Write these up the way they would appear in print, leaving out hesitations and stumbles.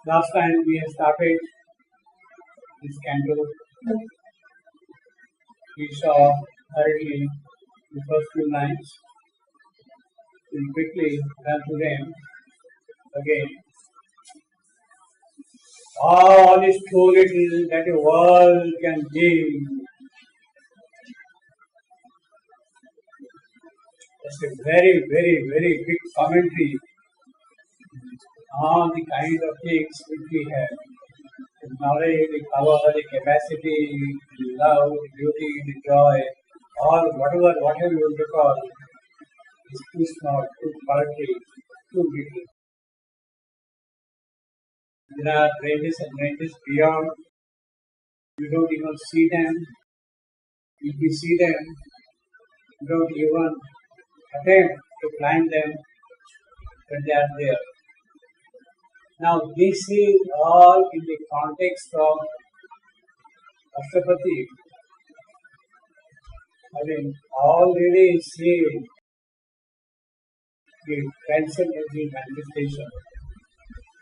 Last time we have started this candle. We saw hurriedly the first few lines. We'll quickly run through them again. All is too little that a world can give. That's a very, very, very big commentary on the kind of things which we have. The knowledge, the power, the capacity, the love, the beauty, the joy, all whatever you want to call, is too small, too paltry, too little. There are ranges and ranges beyond. You don't even see them. If you see them, you don't even attempt to climb them, but they are there. Now, this is all in the context of Ashtapati. Having already seen the transcendental manifestation,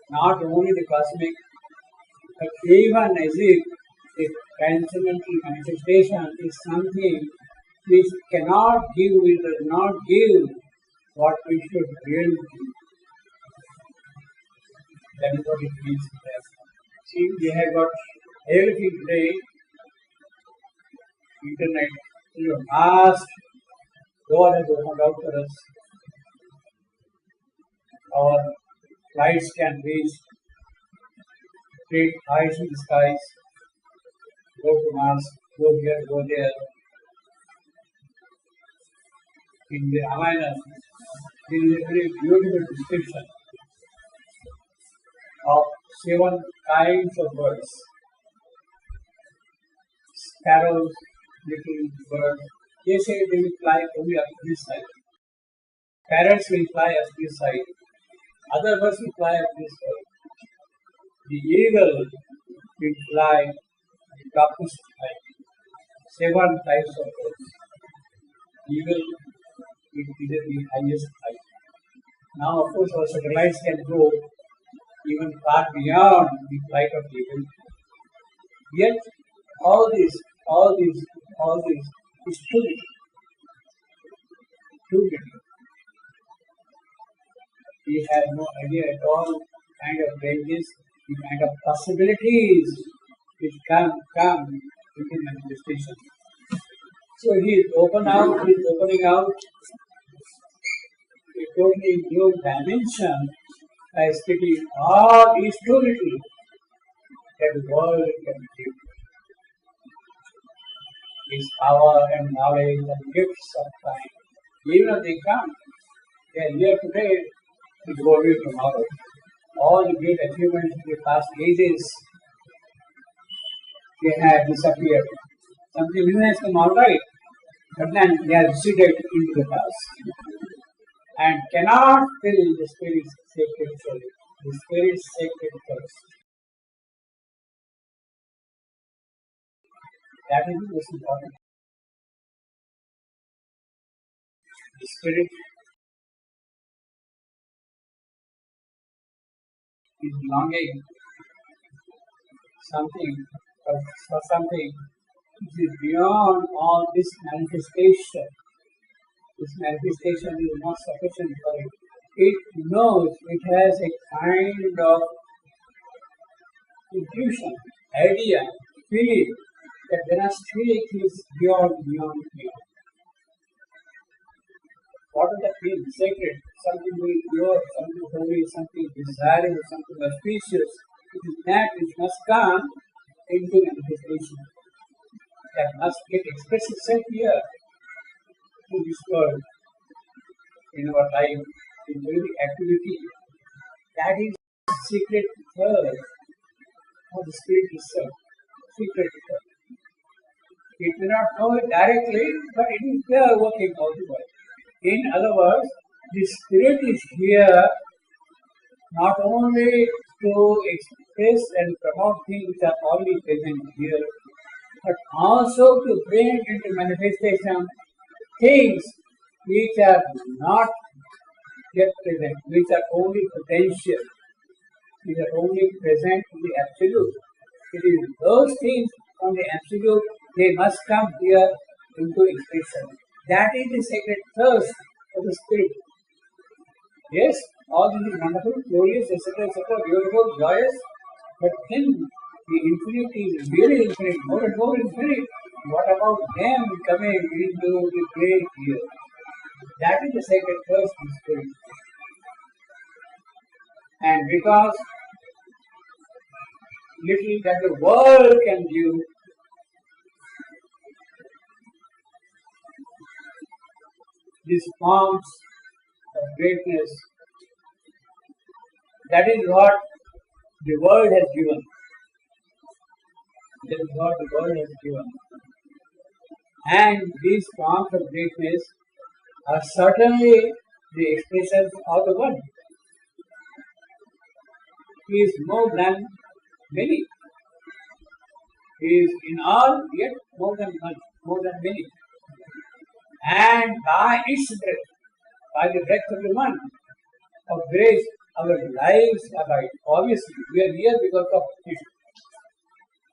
not only the cosmic, but even as if the transcendental manifestation is something which cannot give, it does not give what we should really give. That is what it means. See, we have got everything today. Internet, vast door has opened out for us. Our flights can reach great heights in the skies, go to Mars, go here, go there. In the Ramayana, there is a very beautiful description of 7 kinds of birds. Sparrows, little birds, they say they will fly only up to this side. Parrots will fly up this side. Other birds will fly up this side. The eagle will fly the topmost height. 7 types of birds. Eagle will be the highest height. Now, of course, our satellites can go even far beyond the flight of eagle. Yet, all this is too little. Too little. We have no idea at all kind of ranges, the kind of possibilities which come into manifestation. So he is opening out a totally new dimension by speaking all is too little that the world can give. His power and knowledge and gifts of time. Even if they come, they are here today, to go away tomorrow. All the great achievements in the past ages, they have disappeared. Something new has come, all right, but then they are receded into the past and cannot fill the Spirit's sacred soul, the Spirit's sacred thirst. That is the most important. The Spirit is longing for something which is beyond all this manifestation. This manifestation is not sufficient for it. It knows, it has a kind of intuition, idea, feeling that there are still things beyond. What does that mean? Sacred, something very pure, something holy, something desirable, something auspicious. It is that which must come into manifestation. That must get expressed itself here in this world, in our life, in every activity. That is secret third of the Spirit itself. Secret third. It may not know it directly, but it is there working out the world. In other words, the Spirit is here not only to express and promote things which are already present here, but also to bring into manifestation things which are not yet present, which are only potential. is only present in the absolute. It is those things from the absolute, they must come here into expression. That is the sacred thirst of the spirit. Yes, all this is wonderful, glorious, etc., beautiful, joyous, but then the infinite is really infinite, more and more infinite. What about them coming into the play here? That is the sacred thirst in spirit. And because little that the world can give, these forms of greatness, that is what the world has given. That is what the world has given. And these forms of greatness are certainly the expressions of the one. He is more than many. He is in all, yet more than one, more than many. And by its breath, by the breath of the one of grace, our lives abide. Obviously, we are here because of it.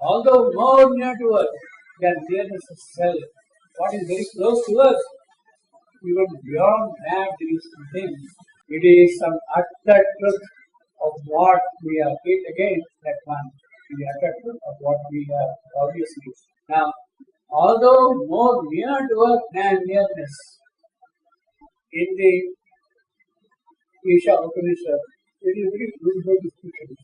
Although more near to us than nearness of self, what is very close to us, even beyond that there is something. It is some utter truth of what we are. It again, that one, the utter truth of what we are, obviously. Now, although more near to us than nearness, in the Isha Upanishad, it is very beautiful description.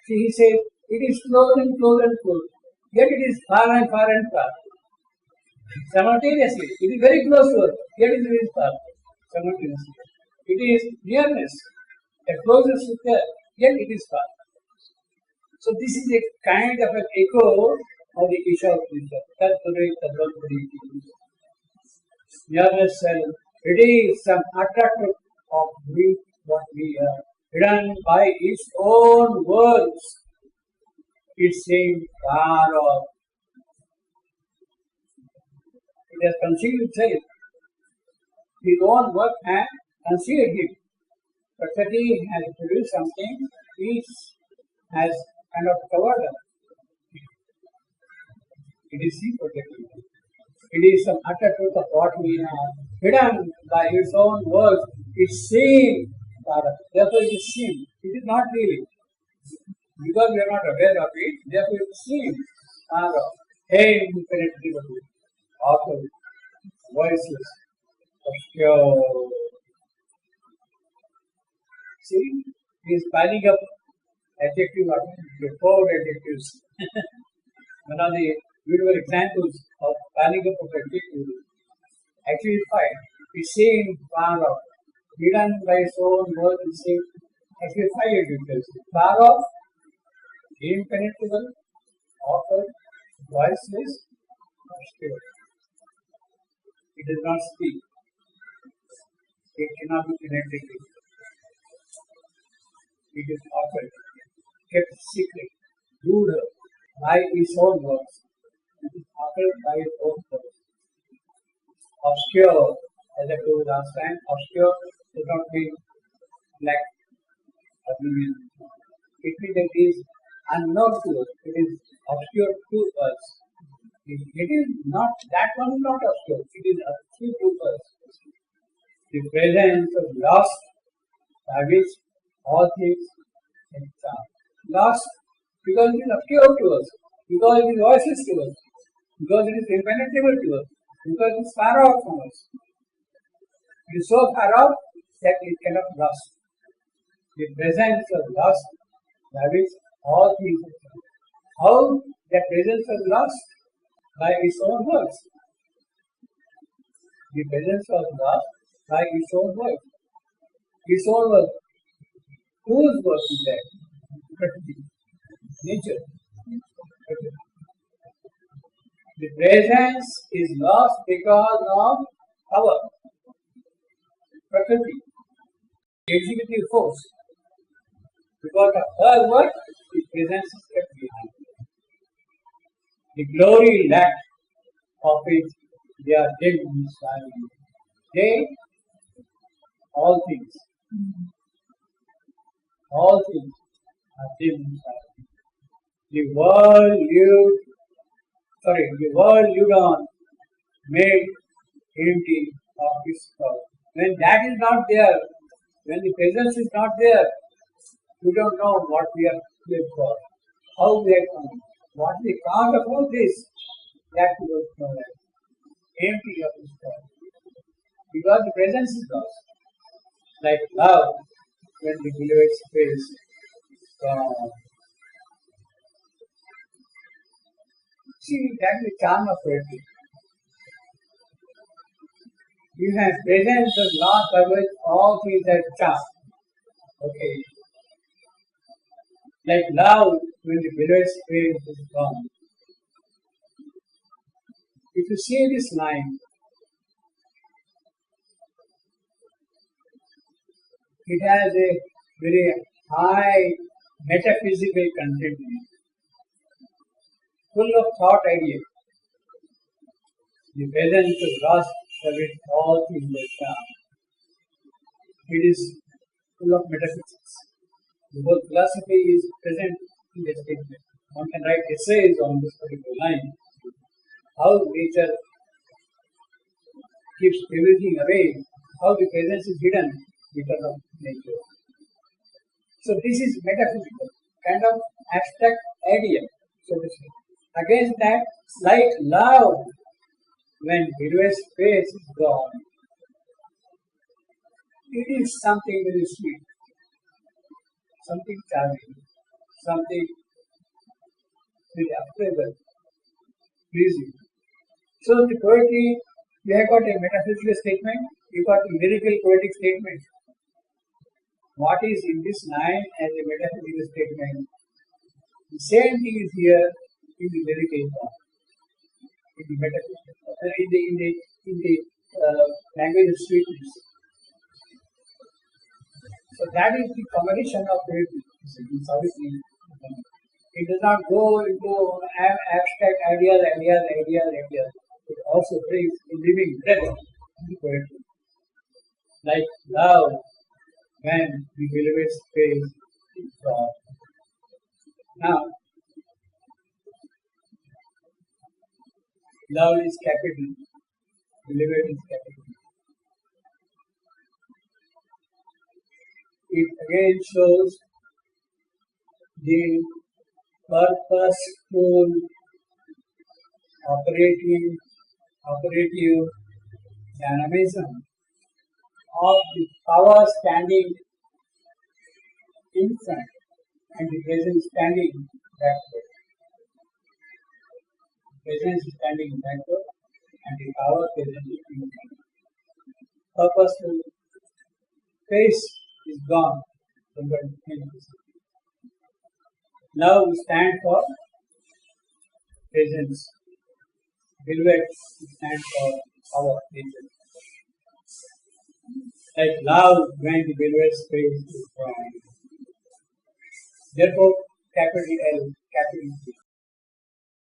See, he said, it is close and close and close, yet it is far and far and far. Simultaneously, it is very close to us, yet it is very far. Simultaneously, it is nearness, a closeness is there, yet it is far. So this is a kind of an echo of the Isha Upanishad. Nearness, it is some utter truth of what we are, hidden by its own words. It seems far off. It has concealed itself. His own work has concealed it. Prakriti has produced something which has kind of covered up. It is the Prakriti. It is some utter truth of what we are, hidden by its own words. It seems far off. Therefore, it is seen. It is not really. Because we are not aware of it, therefore it seems far off, impenetrable, awful, voiceless, obscure. See, he is piling up adjective, four adjectives. One of the beautiful examples of piling up of adjectives, actually five. It seems far off, hidden by its own words, it seems actually five adjectives. Far off, impenetrable, awful, voiceless, obscure. It does not speak. It cannot be penetrated. It is offered, kept secret, ruled by its own words. It is offered by its own words. Obscure, as I told last time, obscure does not mean black, oblivion. It means that it is unknown to us. It is obscure to us. It is not, that one is not obscure. It is obscure to us. The presence of lost, by which all things are lost, because it is obscure to us, because it is voiceless to us, because it is impenetrable to us, because it is far off from us. It is so far off that it cannot be lost. The presence of lost, by which all things are. How that presence was lost? By its own words. The presence was lost by its own words. Its own words. Whose words is that? Prakriti. Nature. Prakriti. The presence is lost because of power. Prakriti. Executive force. Because of her work, the presence is kept behind. The glory lack of it, they are dim and silent. They all things. All things are dim inside. The world lived on made empty of its power. When that is not there, when the presence is not there, we don't know what we are here for, how we are come, what is the cause of all this. That we don't know that. Empty of its power. Because the presence is lost. Like love, when the beloved's face is gone. See, that is the charm of poetry. You have presence does not otherwise all things are charm. Okay. Like love, when the beloved's face is gone. If you see this line, it has a very high metaphysical content in it, full of thought ideas. The presence is lost forget all things that charm. It is full of metaphysics. The whole philosophy is present in this statement. One can write essays on this particular line. How nature keeps everything away, how the presence is hidden because of nature. So this is metaphysical, kind of abstract idea, so to say. Against that, like love, when Beloved's face is gone, it is something very sweet, something charming, something very affable, pleasing. So the poetry, you have got a metaphysical statement, you got a lyrical poetic statement. What is in this line as a metaphysical statement? The same thing is here in the lyrical form, in the metaphysical, in the language of sweetness. So that is the combination of poetry. It does not go into abstract ideas. It also brings a living breath in the poetry. Like love, when the beloved's face is gone. Now, love is capital, beloved is capital. It again shows the purposeful operative dynamism of the power standing in front and the presence standing backward. Presence is standing backward and the power present in front. Purposeful face is gone from the presence. Love stands for presence. Beloved stands for power presence. Like love when the beloved's face is gone. Therefore, capital L, capital G.